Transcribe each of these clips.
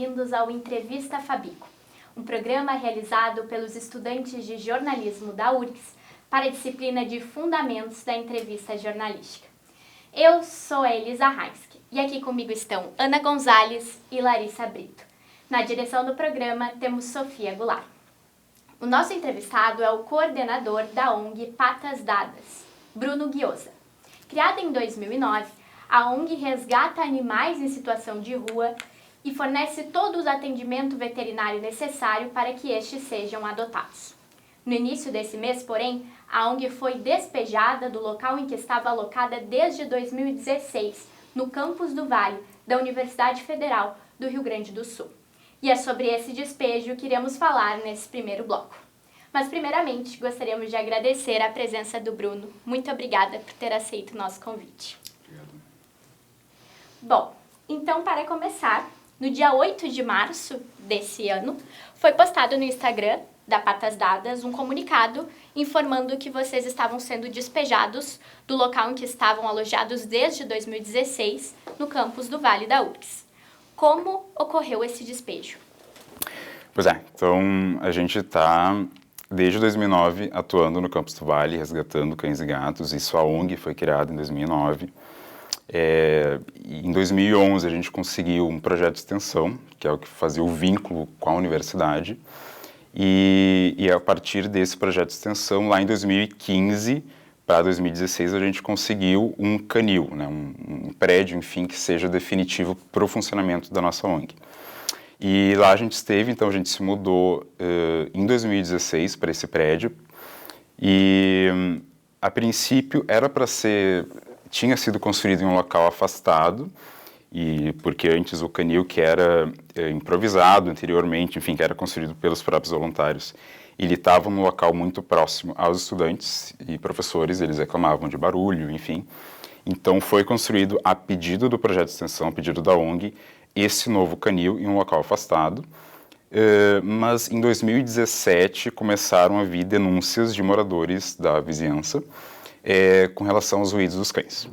bem-vindos ao Entrevista Fabico, um programa realizado pelos estudantes de jornalismo da URGS para a disciplina de Fundamentos da Entrevista Jornalística. Eu sou a Elisa Heinske e aqui comigo estão Ana Gonzalez e Larissa Brito. Na direção do programa temos Sofia Goulart. O nosso entrevistado é o coordenador da ONG Patas Dadas, Bruno Giosa. Criada em 2009, a ONG resgata animais em situação de rua e fornece todo o atendimento veterinário necessário para que estes sejam adotados. No início desse mês, porém, a ONG foi despejada do local em que estava alocada desde 2016, no campus do Vale, da Universidade Federal do Rio Grande do Sul. E é sobre esse despejo que iremos falar nesse primeiro bloco. Mas, primeiramente, gostaríamos de agradecer a presença do Bruno. Muito obrigada por ter aceito o nosso convite. Obrigado. Bom, então, para começar, no dia 8 de março desse ano, foi postado no Instagram da Patas Dadas um comunicado informando que vocês estavam sendo despejados do local em que estavam alojados desde 2016, no campus do Vale da URGS. Como ocorreu esse despejo? Pois é, então a gente está, desde 2009, atuando no campus do Vale, resgatando cães e gatos. Isso, a ONG foi criada em 2009. Em 2011 a gente conseguiu um projeto de extensão, que é o que fazia o vínculo com a universidade, e a partir desse projeto de extensão, lá em 2015 para 2016, a gente conseguiu um canil, né, um prédio, enfim, que seja definitivo para o funcionamento da nossa ONG. E lá a gente esteve, então a gente se mudou em 2016 para esse prédio, e a princípio era para ser... tinha sido construído em um local afastado, e porque antes o canil, que era improvisado anteriormente, enfim, que era construído pelos próprios voluntários, ele estava num local muito próximo aos estudantes e professores, eles reclamavam de barulho, enfim. Então foi construído, a pedido do projeto de extensão, a pedido da ONG, esse novo canil em um local afastado. Mas em 2017 começaram a vir denúncias de moradores da vizinhança com relação aos ruídos dos cães.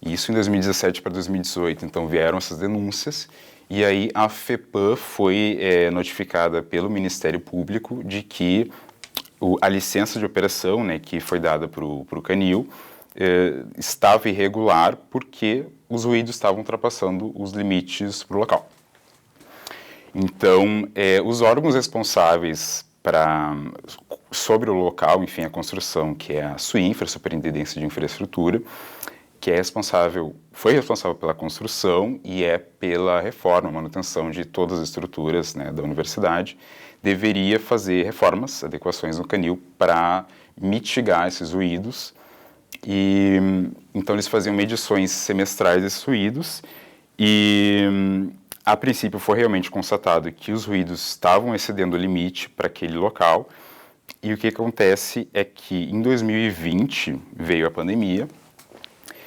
Isso em 2017 para 2018, então vieram essas denúncias, e aí a FEPAM foi notificada pelo Ministério Público de que a licença de operação, né, que foi dada para o canil, estava irregular porque os ruídos estavam ultrapassando os limites para o local. Então, os órgãos responsáveis sobre o local, enfim, a construção, que é a SUINFRA, a Superintendência de Infraestrutura, que foi responsável pela construção e pela reforma, manutenção de todas as estruturas, né, da universidade, deveria fazer reformas, adequações no canil para mitigar esses ruídos. E então eles faziam medições semestrais desses ruídos e a princípio foi realmente constatado que os ruídos estavam excedendo o limite para aquele local. E o que acontece é que em 2020 veio a pandemia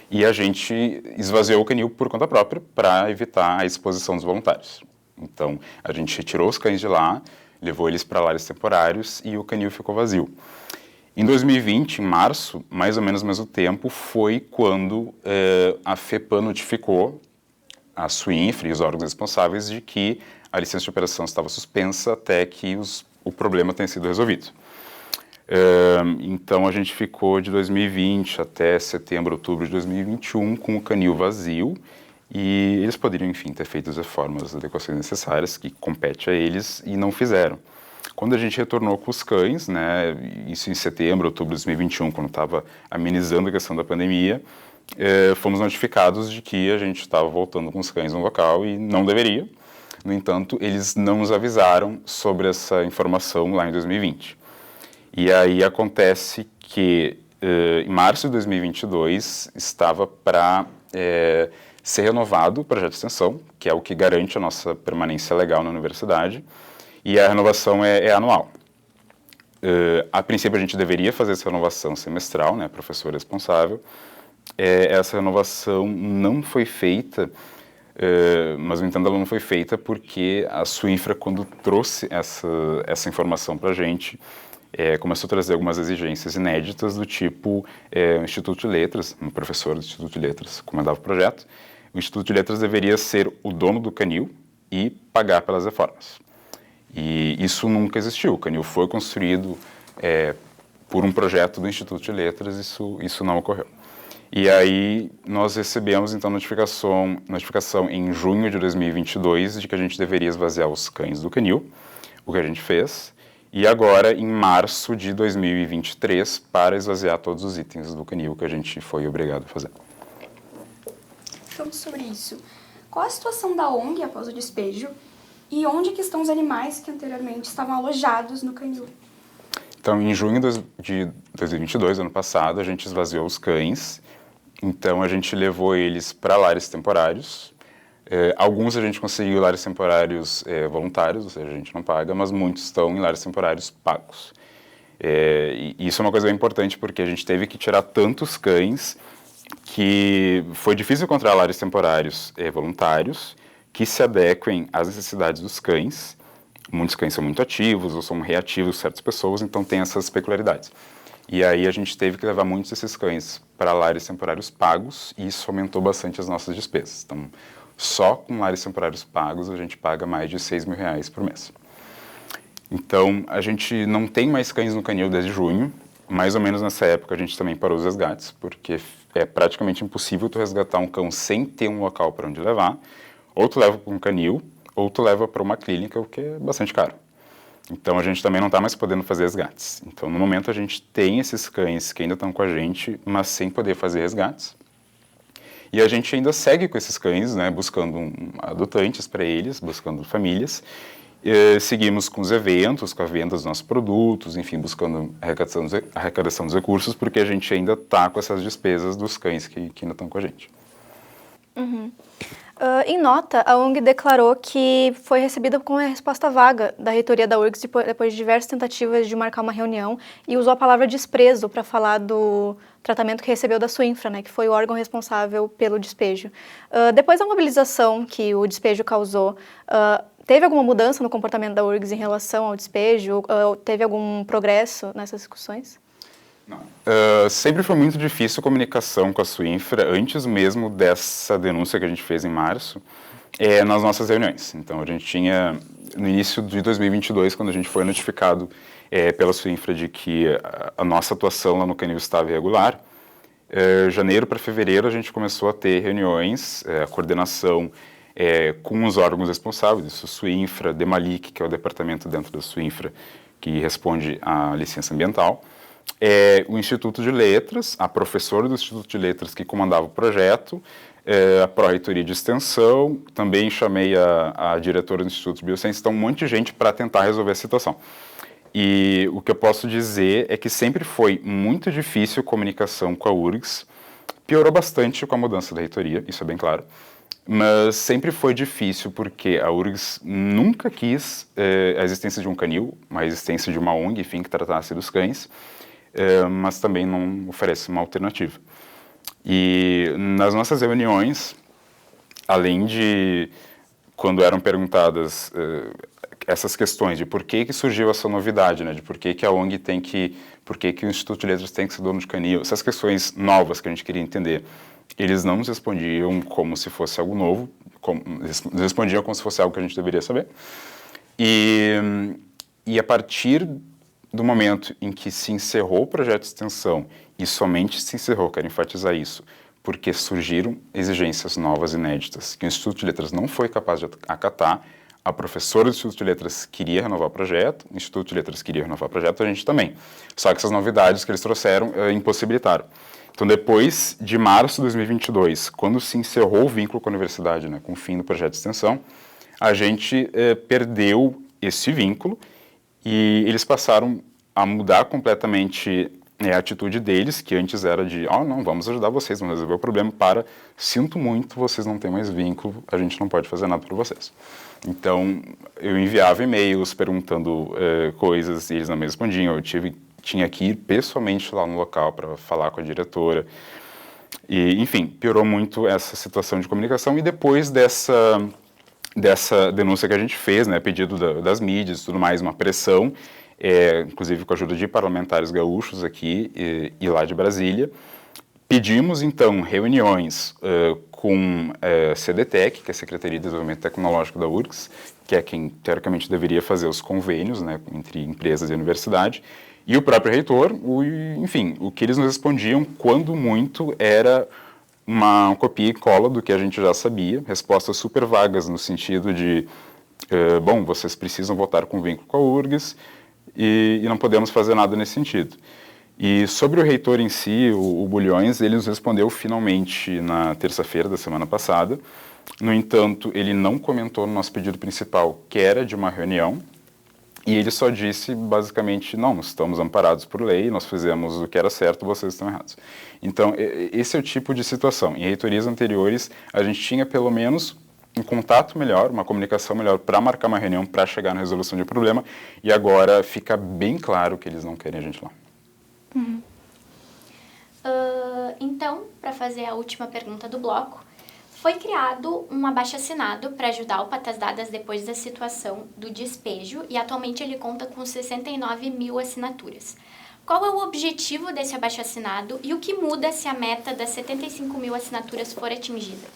e a gente esvaziou o canil por conta própria para evitar a exposição dos voluntários. Então, a gente retirou os cães de lá, levou eles para lares temporários e o canil ficou vazio. Em 2020, em março, mais ou menos ao mesmo tempo, foi quando a FEPAM notificou a SUINFRA e os órgãos responsáveis de que a licença de operação estava suspensa até que o problema tenha sido resolvido. Então a gente ficou de 2020 até setembro, outubro de 2021 com o canil vazio e eles poderiam, enfim, ter feito as reformas, as adequações necessárias que compete a eles e não fizeram. Quando a gente retornou com os cães, né, isso em setembro, outubro de 2021, quando estava amenizando a questão da pandemia, fomos notificados de que a gente estava voltando com os cães no local e não deveria. No entanto, eles não nos avisaram sobre essa informação lá em 2020. E aí acontece que em março de 2022 estava para ser renovado o projeto de extensão, que é o que garante a nossa permanência legal na universidade, e a renovação é anual. A princípio a gente deveria fazer essa renovação semestral, né, professor responsável. Essa renovação não foi feita, mas no entanto ela não foi feita porque a SUINFRA, quando trouxe essa informação para a gente, começou a trazer algumas exigências inéditas do tipo o Instituto de Letras, um professor do Instituto de Letras comandava o projeto. O Instituto de Letras deveria ser o dono do canil, e pagar pelas reformas. E isso nunca existiu. O canil foi construído por um projeto do Instituto de Letras, isso não ocorreu. E aí nós recebemos, então, notificação em junho de 2022 de que a gente deveria esvaziar os cães do canil, o que a gente fez, e agora em março de 2023 para esvaziar todos os itens do canil que a gente foi obrigado a fazer. Falando sobre isso, qual a situação da ONG após o despejo e onde que estão os animais que anteriormente estavam alojados no canil? Então, em junho de 2022, ano passado, a gente esvaziou os cães. Então, a gente levou eles para lares temporários. Alguns a gente conseguiu lares temporários voluntários, ou seja, a gente não paga, mas muitos estão em lares temporários pagos. E isso é uma coisa bem importante, porque a gente teve que tirar tantos cães que foi difícil encontrar lares temporários voluntários que se adequem às necessidades dos cães. Muitos cães são muito ativos ou são reativos certas pessoas, então tem essas peculiaridades. E aí a gente teve que levar muitos desses cães para lares temporários pagos e isso aumentou bastante as nossas despesas. Então, só com lares temporários pagos a gente paga mais de R$6.000 por mês. Então, a gente não tem mais cães no canil desde junho. Mais ou menos nessa época a gente também parou os resgates, porque é praticamente impossível tu resgatar um cão sem ter um local para onde levar. Ou tu leva para um canil, ou tu leva para uma clínica, o que é bastante caro. Então, a gente também não está mais podendo fazer resgates. Então, no momento, a gente tem esses cães que ainda estão com a gente, mas sem poder fazer resgates. E a gente ainda segue com esses cães, né, buscando adotantes para eles, buscando famílias. Seguimos com os eventos, com a venda dos nossos produtos, enfim, buscando arrecadação dos recursos, porque a gente ainda está com essas despesas dos cães que ainda estão com a gente. Uhum. Em nota, a ONG declarou que foi recebida com a resposta vaga da reitoria da URGS depois de diversas tentativas de marcar uma reunião e usou a palavra desprezo para falar do tratamento que recebeu da Suinfra, né, que foi o órgão responsável pelo despejo. Depois da mobilização que o despejo causou, teve alguma mudança no comportamento da URGS em relação ao despejo? Teve algum progresso nessas discussões? Não. Sempre foi muito difícil a comunicação com a Suinfra, antes mesmo dessa denúncia que a gente fez em março, nas nossas reuniões. Então, a gente tinha, no início de 2022, quando a gente foi notificado pela Suinfra de que a nossa atuação lá no canil estava irregular, janeiro para fevereiro a gente começou a ter reuniões, a coordenação com os órgãos responsáveis, isso, Suinfra, Demalic, que é o departamento dentro da Suinfra que responde à licença ambiental, o Instituto de Letras, a professora do Instituto de Letras que comandava o projeto, a Pró-Reitoria de Extensão, também chamei a diretora do Instituto de Biociência, então um monte de gente para tentar resolver a situação. E o que eu posso dizer é que sempre foi muito difícil a comunicação com a URGS, piorou bastante com a mudança da reitoria, isso é bem claro, mas sempre foi difícil porque a URGS nunca quis a existência de um canil, a existência de uma ONG, enfim, que tratasse dos cães, mas também não oferece uma alternativa. E nas nossas reuniões, além de quando eram perguntadas essas questões de por que surgiu essa novidade, né, de por que a ONG tem que, por que o Instituto de Letras tem que ser dono de canil, essas questões novas que a gente queria entender, eles não nos respondiam como se fosse algo novo, eles respondiam como se fosse algo que a gente deveria saber. E a partir do momento em que se encerrou o projeto de extensão, e somente se encerrou, quero enfatizar isso, porque surgiram exigências novas, inéditas, que o Instituto de Letras não foi capaz de acatar, a professora do Instituto de Letras queria renovar o projeto, o Instituto de Letras queria renovar o projeto, a gente também. Só que essas novidades que eles trouxeram impossibilitaram. Então, depois de março de 2022, quando se encerrou o vínculo com a universidade, né, com o fim do projeto de extensão, a gente perdeu esse vínculo, e eles passaram a mudar completamente a atitude deles, que antes era de, não, vamos ajudar vocês, vamos resolver o problema, sinto muito, vocês não têm mais vínculo, a gente não pode fazer nada por vocês. Então, eu enviava e-mails perguntando coisas e eles não me respondiam, tinha que ir pessoalmente lá no local para falar com a diretora. E, enfim, piorou muito essa situação de comunicação e depois dessa denúncia que a gente fez, né, pedido das mídias e tudo mais, uma pressão, inclusive com a ajuda de parlamentares gaúchos aqui e lá de Brasília. Pedimos, então, reuniões com a CDTEC, que é a Secretaria de Desenvolvimento Tecnológico da URGS, que é quem, teoricamente, deveria fazer os convênios, né, entre empresas e universidade, e o próprio reitor, enfim, o que eles nos respondiam, quando muito, era uma copia e cola do que a gente já sabia, respostas super vagas no sentido de, bom, vocês precisam votar com vínculo com a URGS e não podemos fazer nada nesse sentido. E sobre o reitor em si, o Bulhões, ele nos respondeu finalmente na terça-feira da semana passada. No entanto, ele não comentou no nosso pedido principal, que era de uma reunião, e ele só disse, basicamente, não, nós estamos amparados por lei, nós fizemos o que era certo, vocês estão errados. Então, esse é o tipo de situação. Em reitorias anteriores, a gente tinha pelo menos um contato melhor, uma comunicação melhor para marcar uma reunião, para chegar na resolução de problema, e agora fica bem claro que eles não querem a gente lá. Uhum. Então, para fazer a última pergunta do bloco, foi criado um abaixo-assinado para ajudar o Patas Dadas depois da situação do despejo e atualmente ele conta com 69 mil assinaturas. Qual é o objetivo desse abaixo-assinado e o que muda se a meta das 75 mil assinaturas for atingida?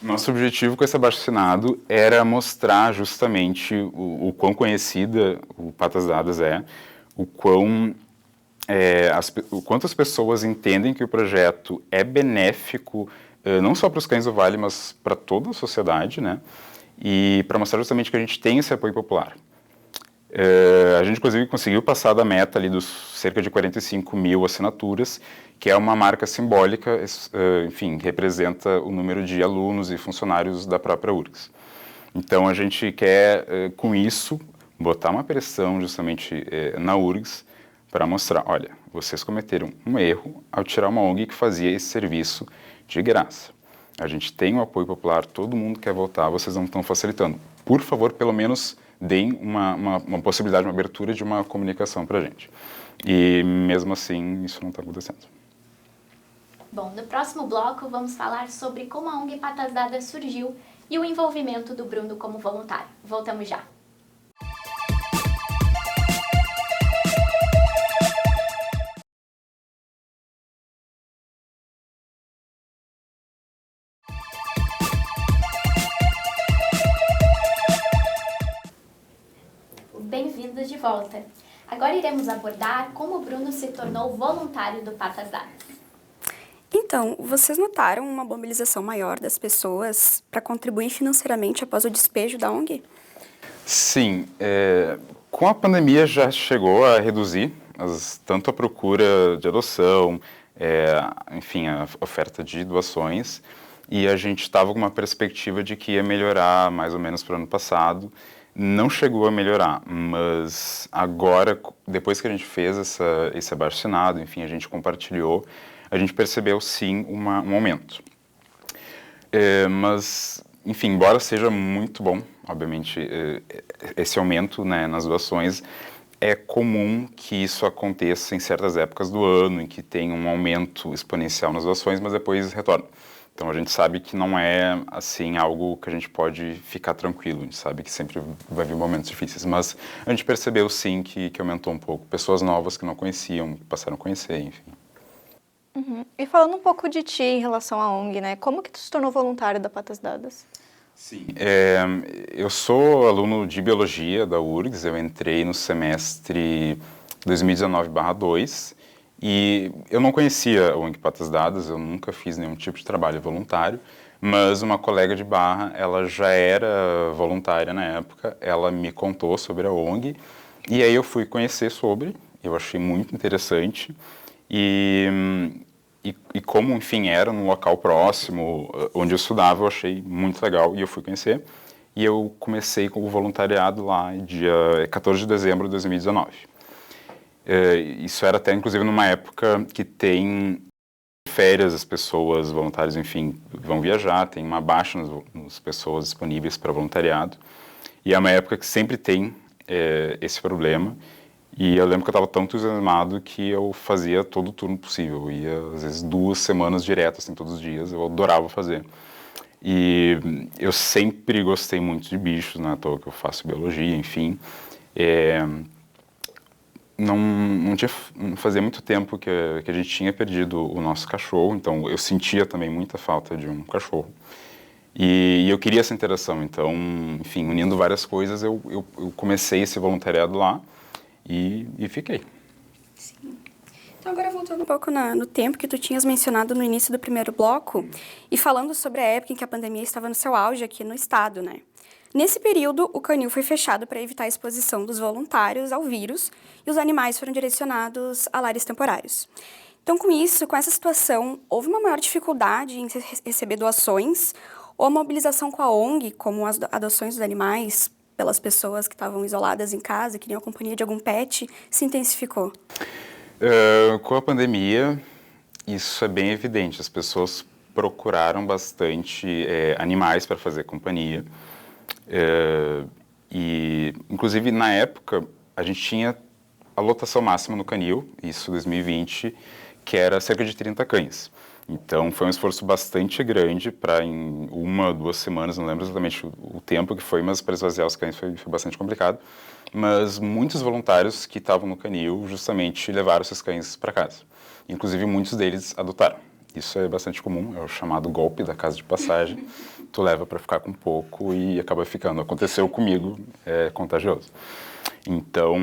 Nosso objetivo com esse abaixo-assinado era mostrar justamente o quão conhecida o Patas Dadas é, o quanto as pessoas entendem que o projeto é benéfico, não só para os cães do Vale, mas para toda a sociedade, né? E para mostrar justamente que a gente tem esse apoio popular. A gente, inclusive, conseguiu passar da meta ali dos cerca de 45 mil assinaturas, que é uma marca simbólica, enfim, representa o número de alunos e funcionários da própria URGS. Então, a gente quer, com isso, botar uma pressão justamente na URGS para mostrar, olha, vocês cometeram um erro ao tirar uma ONG que fazia esse serviço de graça. A gente tem o apoio popular, todo mundo quer votar, vocês não estão facilitando. Por favor, pelo menos deem uma possibilidade, uma abertura de uma comunicação para a gente. E mesmo assim, isso não está acontecendo. Bom, no próximo bloco vamos falar sobre como a ONG Patas Dadas surgiu e o envolvimento do Bruno como voluntário. Voltamos já. Bem-vindos de volta. Agora iremos abordar como o Bruno se tornou voluntário do Patas Dadas. Então, vocês notaram uma mobilização maior das pessoas para contribuir financeiramente após o despejo da ONG? Sim, com a pandemia já chegou a reduzir tanto a procura de adoção, enfim, a oferta de doações, e a gente estava com uma perspectiva de que ia melhorar mais ou menos para o ano passado. Não chegou a melhorar, mas agora, depois que a gente fez esse abaixo-assinado, enfim, a gente compartilhou, a gente percebeu sim um aumento. Mas, enfim, embora seja muito bom, obviamente, esse aumento, né, nas doações, é comum que isso aconteça em certas épocas do ano, em que tem um aumento exponencial nas doações, mas depois retorna. Então, a gente sabe que não é, assim, algo que a gente pode ficar tranquilo. A gente sabe que sempre vai vir momentos difíceis. Mas a gente percebeu, sim, que aumentou um pouco. Pessoas novas que não conheciam, que passaram a conhecer, enfim. Uhum. E falando um pouco de ti em relação à ONG, né? Como que tu se tornou voluntário da Patas Dadas? Sim. Eu sou aluno de Biologia da URGS. Eu entrei no semestre 2019/2. E eu não conhecia a ONG Patas Dadas, eu nunca fiz nenhum tipo de trabalho voluntário, mas uma colega de Barra, ela já era voluntária na época, ela me contou sobre a ONG, e aí eu fui conhecer sobre, eu achei muito interessante, e como, enfim, era num local próximo, onde eu estudava, eu achei muito legal, e eu fui conhecer, e eu comecei com o voluntariado lá, dia 14 de dezembro de 2019. Isso era até, inclusive, numa época que tem férias, as pessoas, voluntários, enfim, vão viajar, tem uma baixa nas pessoas disponíveis para voluntariado. E é uma época que sempre tem esse problema. E eu lembro que eu estava tão entusiasmado que eu fazia todo o turno possível. Eu ia, às vezes, 2 semanas direto, assim, todos os dias. Eu adorava fazer. E eu sempre gostei muito de bichos, não é à toa que eu faço biologia, enfim. não fazia muito tempo que a gente tinha perdido o nosso cachorro, então eu sentia também muita falta de um cachorro. E eu queria essa interação, então, enfim, unindo várias coisas, eu comecei esse voluntariado lá e fiquei. Sim. Então, agora voltando um pouco no tempo que tu tinhas mencionado no início do primeiro bloco e falando sobre a época em que a pandemia estava no seu auge aqui no estado, né? Nesse período, o canil foi fechado para evitar a exposição dos voluntários ao vírus e os animais foram direcionados a lares temporários. Então, com isso, com essa situação, houve uma maior dificuldade em receber doações ou a mobilização com a ONG, como as adoções dos animais pelas pessoas que estavam isoladas em casa, que queriam a companhia de algum pet, se intensificou? Com a pandemia, isso é bem evidente. As pessoas procuraram bastante animais para fazer companhia. E, inclusive, na época, a gente tinha a lotação máxima no canil, isso em 2020, que era cerca de 30 cães. Então, foi um esforço bastante grande para, em 1, 2 semanas, não lembro exatamente o tempo que foi, mas para esvaziar os cães foi bastante complicado. Mas muitos voluntários que estavam no canil justamente levaram esses cães para casa. Inclusive, muitos deles adotaram. Isso é bastante comum, é o chamado golpe da casa de passagem. Tu leva para ficar com pouco e acaba ficando. Aconteceu comigo, é contagioso. Então,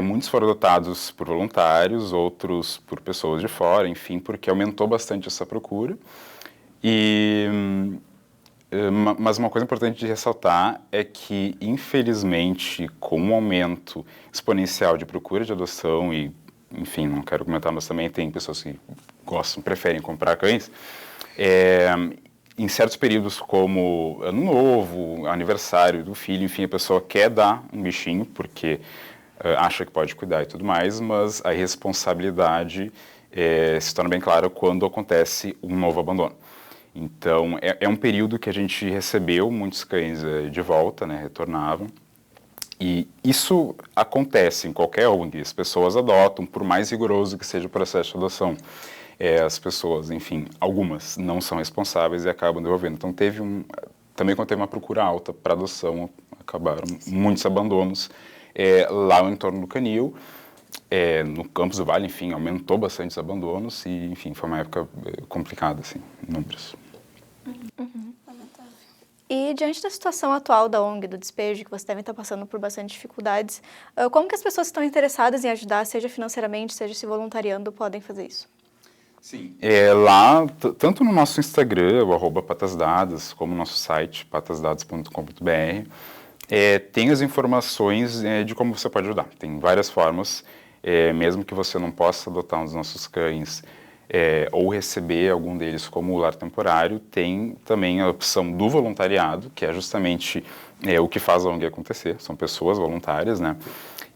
muitos foram adotados por voluntários, outros por pessoas de fora, enfim, porque aumentou bastante essa procura. Mas uma coisa importante de ressaltar é que, infelizmente, com o aumento exponencial de procura de adoção e, enfim, não quero comentar, mas também tem pessoas que preferem comprar cães, em certos períodos como Ano Novo, aniversário do filho, enfim, a pessoa quer dar um bichinho porque acha que pode cuidar e tudo mais, mas a responsabilidade se torna bem clara quando acontece um novo abandono. Então, é um período que a gente recebeu muitos cães de volta, né, retornavam. E isso acontece em qualquer ONG, as pessoas adotam, por mais rigoroso que seja o processo de adoção. As pessoas, enfim, algumas não são responsáveis e acabam devolvendo. Então, também quando teve uma procura alta para adoção, acabaram muitos abandonos lá no entorno do canil. No Campos do Vale, enfim, aumentou bastante os abandonos e, enfim, foi uma época complicada, assim, números. Uhum. E diante da situação atual da ONG, do despejo, que vocês devem estar passando por bastante dificuldades, como que as pessoas que estão interessadas em ajudar, seja financeiramente, seja se voluntariando, podem fazer isso? Sim. Lá, tanto no nosso Instagram, o @patasdadas, como no nosso site, patasdadas.com.br, tem as informações de como você pode ajudar. Tem várias formas, mesmo que você não possa adotar um dos nossos cães ou receber algum deles como lar temporário, tem também a opção do voluntariado, que é justamente o que faz a ONG acontecer, são pessoas voluntárias, né?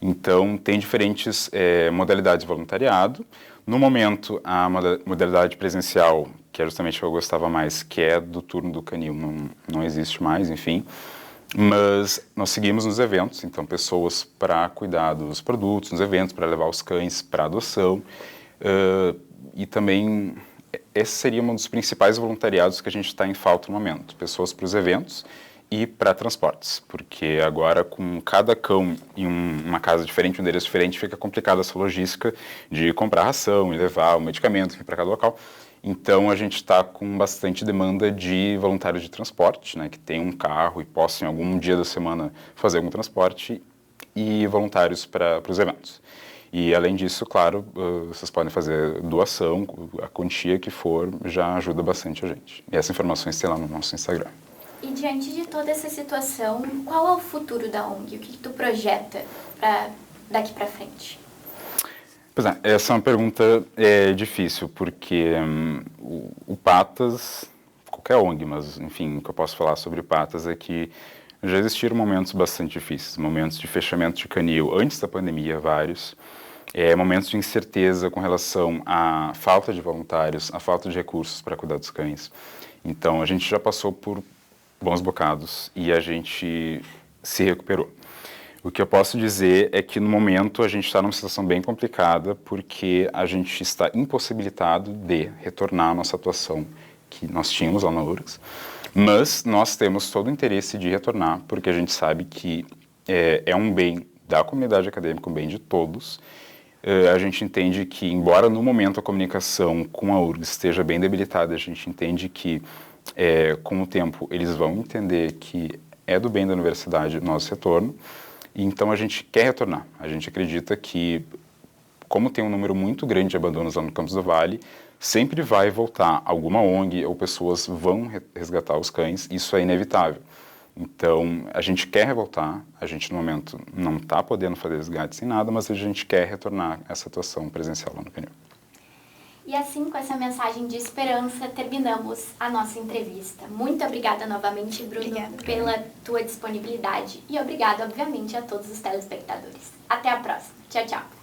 Então, tem diferentes modalidades de voluntariado. No momento, a modalidade presencial, que é justamente o que eu gostava mais, que é do turno do canil, não existe mais, enfim. Mas nós seguimos nos eventos, então pessoas para cuidar dos produtos, nos eventos, para levar os cães para adoção. E também, esse seria um dos principais voluntariados que a gente está em falta no momento. Pessoas para os eventos e para transportes, porque agora com cada cão em uma casa diferente, um endereço diferente, fica complicada essa logística de comprar ração e levar o medicamento para cada local. Então, a gente está com bastante demanda de voluntários de transporte, né, que tem um carro e possam, em algum dia da semana, fazer algum transporte, e voluntários para os eventos. E, além disso, claro, vocês podem fazer doação, a quantia que for, já ajuda bastante a gente. E essas informações tem lá no nosso Instagram. E diante de toda essa situação, qual é o futuro da ONG? O que tu projeta daqui para frente? Pois é, essa é uma pergunta difícil, porque o Patas, qualquer ONG, mas, enfim, o que eu posso falar sobre o Patas é que já existiram momentos bastante difíceis, momentos de fechamento de canil antes da pandemia, vários, momentos de incerteza com relação à falta de voluntários, à falta de recursos para cuidar dos cães. Então, a gente já passou por bons bocados e a gente se recuperou. O que eu posso dizer é que, no momento, a gente está numa situação bem complicada porque a gente está impossibilitado de retornar à nossa atuação que nós tínhamos lá na URGS, mas nós temos todo o interesse de retornar porque a gente sabe que é um bem da comunidade acadêmica, o bem de todos. A gente entende que, embora no momento a comunicação com a URGS esteja bem debilitada, a gente entende que, com o tempo, eles vão entender que é do bem da universidade o nosso retorno, e então a gente quer retornar. A gente acredita que, como tem um número muito grande de abandonos lá no Campos do Vale, sempre vai voltar alguma ONG ou pessoas vão resgatar os cães, isso é inevitável. Então, a gente quer voltar, a gente no momento não está podendo fazer resgates sem nada, mas a gente quer retornar essa atuação presencial lá no PNU. E assim, com essa mensagem de esperança, terminamos a nossa entrevista. Muito obrigada novamente, Bruno, pela tua disponibilidade. E obrigada, obviamente, a todos os telespectadores. Até a próxima. Tchau, tchau.